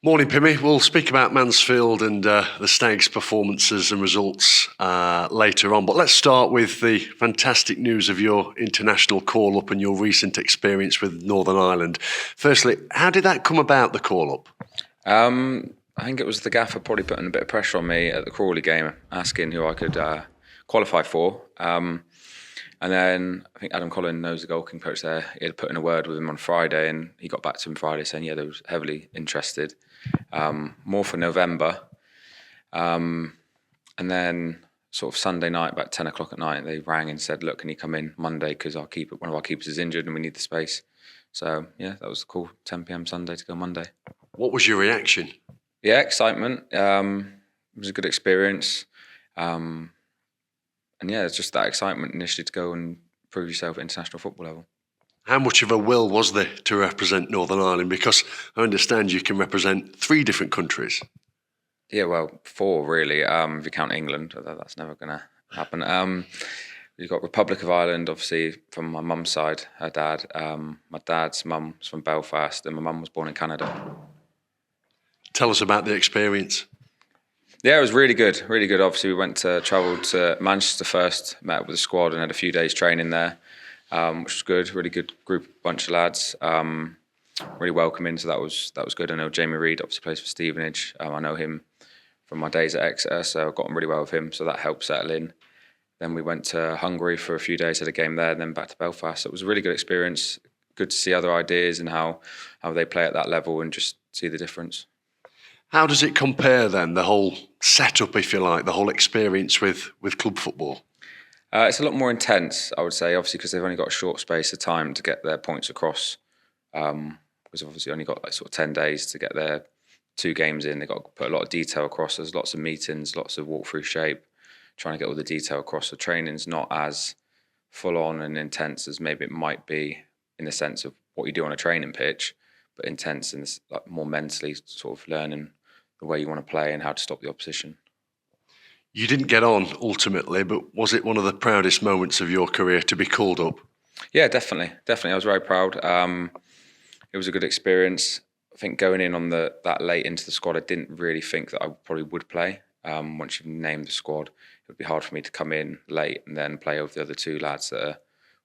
Morning, Pimmy. We'll speak about Mansfield and the Stags' performances and results later on. But let's start with the fantastic news of your international call-up and your recent experience with Northern Ireland. Firstly, how did that come about, the call-up? I think it was the gaffer probably putting a bit of pressure on me at the Crawley game, asking who I could qualify for. And then I think Adam Collin knows the goalkeeping coach there. He had put in a word with him on Friday, and he got back to him Friday saying, yeah, they were heavily interested. More for November. And then sort of Sunday night, about 10 o'clock at night, they rang and said, look, can you come in Monday because one of our keepers is injured and we need the space. So, yeah, that was cool. 10 p.m. Sunday to go Monday. What was your reaction? Yeah, excitement. It was a good experience. And yeah, it's just that excitement initially to go and prove yourself at international football level. How much of a will was there to represent Northern Ireland? Because I understand you can represent 3 different countries. Yeah, well, 4 really. If you count England, although that's never going to happen. You've got Republic of Ireland, obviously, from my mum's side, her dad. My dad's mum's from Belfast, and my mum was born in Canada. Tell us about the experience. Yeah, it was really good, really good. Obviously, we travelled to Manchester first, met up with the squad and had a few days training there, which was good. Really good bunch of lads, really welcoming. So that was good. I know Jamie Reid obviously plays for Stevenage. I know him from my days at Exeter, so I got on really well with him. So that helped settle in. Then we went to Hungary for a few days, had a game there, and then back to Belfast. So it was a really good experience. Good to see other ideas and how they play at that level and just see the difference. How does it compare then, the whole setup, if you like, the whole experience with club football? It's a lot more intense, I would say, obviously, because they've only got a short space of time to get their points across. Because obviously only got like sort of 10 days to get their 2 games in. They've got to put a lot of detail across. There's lots of meetings, lots of walk through shape, trying to get all the detail across. The training's not as full on and intense as maybe it might be in the sense of what you do on a training pitch, but intense in this, like, more mentally sort of learning the way you want to play and how to stop the opposition. You didn't get on ultimately, but was it one of the proudest moments of your career to be called up? Yeah, definitely. I was very proud. It was a good experience. I think going in on that late into the squad, I didn't really think that I probably would play. Once you've named the squad, it would be hard for me to come in late and then play over the other 2 lads that are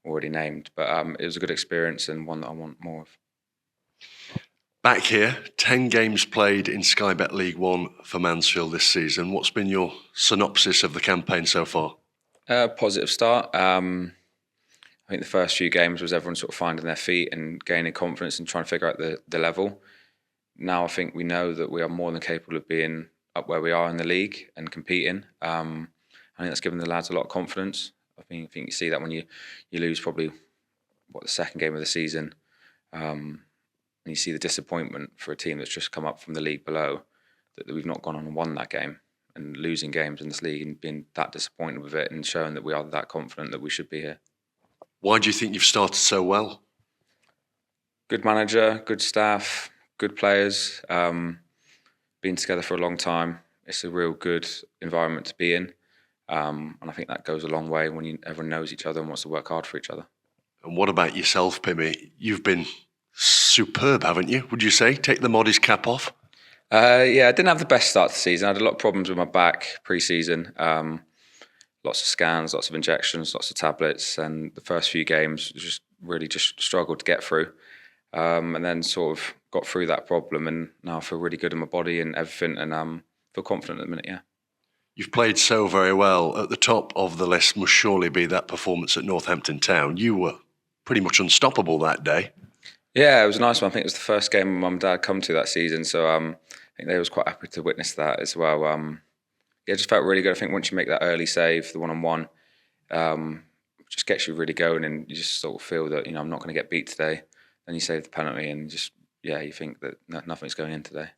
already named. But it was a good experience and one that I want more of. Back here, 10 games played in Sky Bet League One for Mansfield this season. What's been your synopsis of the campaign so far? Positive start. I think the first few games was everyone sort of finding their feet and gaining confidence and trying to figure out the level. Now I think we know that we are more than capable of being up where we are in the league and competing. I think that's given the lads a lot of confidence. I think you see that when you lose probably the second game of the season. And you see the disappointment for a team that's just come up from the league below, that we've not gone on and won that game, and losing games in this league and being that disappointed with it and showing that we are that confident that we should be here. Why do you think you've started so well? Good manager, good staff, good players, been together for a long time. It's a real good environment to be in. And I think that goes a long way when everyone knows each other and wants to work hard for each other. And what about yourself, Pimmy? You've been superb, haven't you, would you say? Take the modest cap off. Yeah, I didn't have the best start to the season. I had a lot of problems with my back pre-season. Lots of scans, lots of injections, lots of tablets. And the first few games just struggled to get through. And then sort of got through that problem. And now I feel really good in my body and everything. And feel confident at the minute, yeah. You've played so very well. At the top of the list must surely be that performance at Northampton Town. You were pretty much unstoppable that day. Yeah, it was a nice one. I think it was the first game my mum and dad come to that season, so I think they was quite happy to witness that as well. Yeah, it just felt really good. I think once you make that early save, the one-on-one, just gets you really going, and you just sort of feel that I'm not going to get beat today. Then you save the penalty, and you think that nothing's going in today.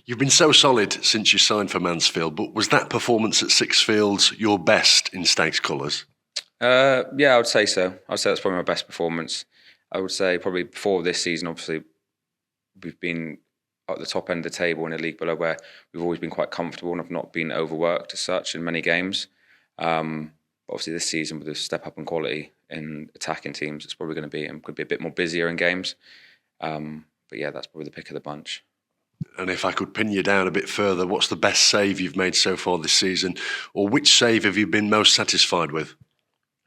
You've been so solid since you signed for Mansfield, but was that performance at Sixfields your best in Stags colours? Yeah, I would say so. I'd say that's probably my best performance. I would say probably before this season, obviously, we've been at the top end of the table in a league below where we've always been quite comfortable and have not been overworked as such in many games. Obviously, this season with a step up in quality in attacking teams, it's probably going to be and could be a bit more busier in games. But yeah, that's probably the pick of the bunch. And if I could pin you down a bit further, what's the best save you've made so far this season? Or which save have you been most satisfied with?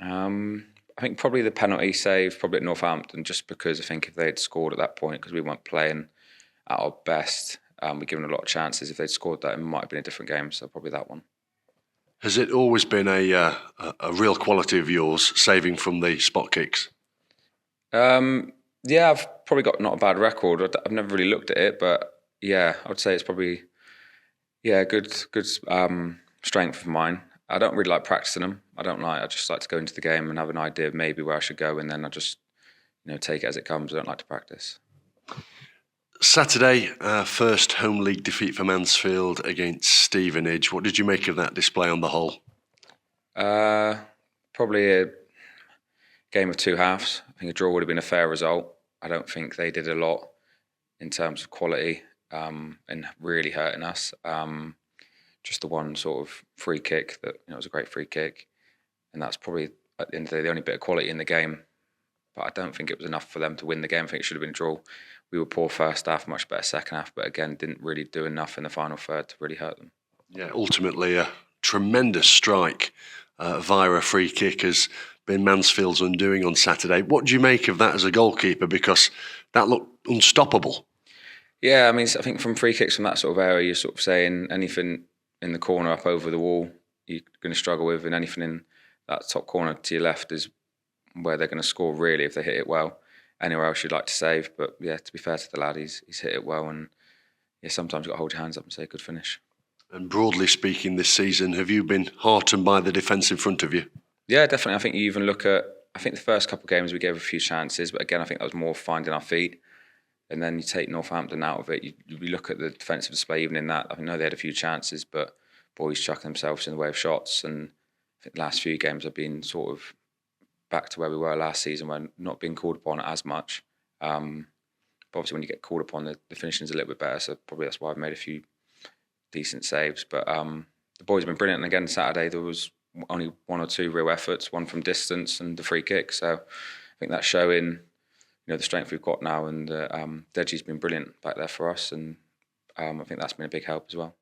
I think probably the penalty save, probably at Northampton, just because I think if they'd scored at that point, because we weren't playing at our best, we're given a lot of chances. If they'd scored that, it might have been a different game. So probably that one. Has it always been a real quality of yours, saving from the spot kicks? Yeah, I've probably got not a bad record. I've never really looked at it, but yeah, I would say it's probably good strength of mine. I don't really like practicing them. I just like to go into the game and have an idea of maybe where I should go, and then I just take it as it comes. I don't like to practice. Saturday, first home league defeat for Mansfield against Stevenage. What did you make of that display on the whole? Probably a game of two halves. I think a draw would have been a fair result. I don't think they did a lot in terms of quality and really hurting us. Just the one sort of free kick that was a great free kick, and that's probably at the end of the day the only bit of quality in the game. But I don't think it was enough for them to win the game. I think it should have been a draw. We were poor first half, much better second half, but again didn't really do enough in the final third to really hurt them. Yeah, ultimately a tremendous strike via a free kick has been Mansfield's undoing on Saturday. What do you make of that as a goalkeeper? Because that looked unstoppable. Yeah, I mean, I think from free kicks from that sort of area, you're sort of saying anything in the corner up over the wall, you're going to struggle with, and anything in that top corner to your left is where they're going to score really if they hit it well. Anywhere else you'd like to save, but yeah, to be fair to the lad, he's hit it well, and yeah, sometimes you've got to hold your hands up and say good finish. And broadly speaking, this season, have you been heartened by the defence in front of you? Yeah, definitely. I think you even look at, I think the first couple of games we gave a few chances, but again, I think that was more finding our feet. And then you take Northampton out of it, you look at the defensive display, even in that, I know they had a few chances, but boys chucking themselves in the way of shots. And I think the last few games have been sort of back to where we were last season, where not being called upon as much. But obviously when you get called upon, the finishing's a little bit better, so probably that's why I've made a few decent saves. But the boys have been brilliant, and again, Saturday there was only one or two real efforts, one from distance and the free kick. So I think that's showing the strength we've got now, and Deji's been brilliant back there for us, and I think that's been a big help as well.